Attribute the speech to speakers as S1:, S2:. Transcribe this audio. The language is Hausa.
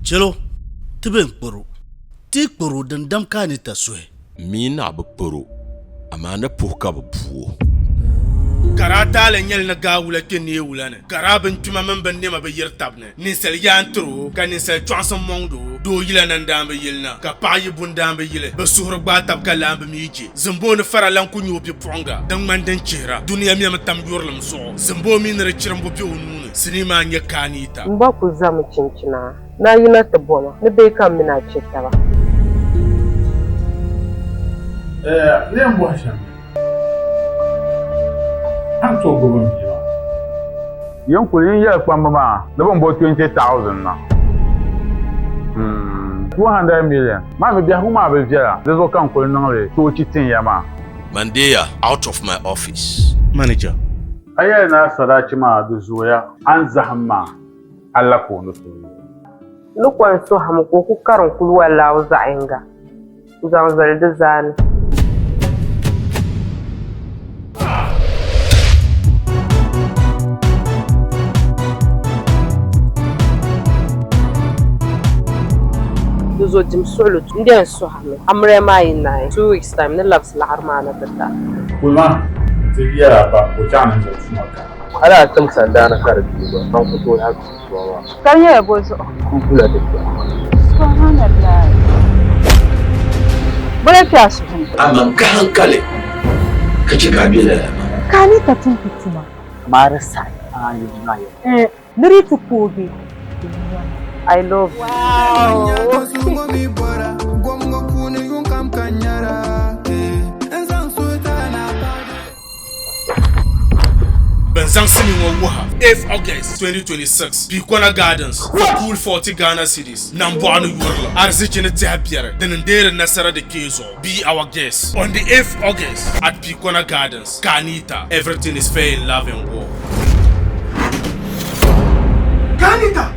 S1: Chelo, tibin poro. Tik poro dan dam KAANITA soe.
S2: Mina bu poro. Amana puka bu puo.
S3: Karata le nyel na gawula ke ne wulane. Karabin tuma men ban ne ma be yer tabne. Ninsel yantro ka ninsel chwanson mondo. Do yila nan dambe yilna. Ka payi bun dambe yile. Be suhur gba tab ka lambe miji. Zimbo ne fara lan ku nyobi pronga. Dan man den chira. Dunia mi am tam yorlum so. Zimbo mi ne chirambo bi onune. Sinima nya KAANITA.
S4: Mba ku zamu cincina. Na yi na taboma. Ne be kan mina chitaba.
S5: Lem washan. I'm so good.
S6: Young Queen, yes, Mama. The one bought 20,000 now. 200 million. Mamma, be a woman with Jella. There's no come calling only 2 cheating, Yama.
S2: Mandea, out of my office.
S3: Manager.
S6: I am not Sadachima, the Zoya, and Zahama. Allah Kono.
S4: Look one so hamako who can't cool allow Zainga. Who's on the design. Zo jim solo ndian so hame amre mai nai 2 weeks time ne labs la harmana bata
S5: Kulma, tibiya ba ko jana da sumaka.
S6: Ala tam sanda na kar duba ban fito da suwa
S4: kanye ya bozo
S6: kun kula da ku
S4: subhanallah bare ta su
S2: Amma ka hankali. Kace kabila.
S7: KAANITA tun fitima
S6: marasa ayi nayo
S7: niri tukobi
S4: I love you.
S3: Benzang Simi Waha, 8th August 2026, Pikwana Gardens, for Pool 40 Ghana cities, Nambuanu Yurla, Arzichine Tihapiere, Denendere Nasara de Kezo, be our guest. On the 8th August, at Pikwana Gardens, KAANITA, everything is fair in love and war. KAANITA!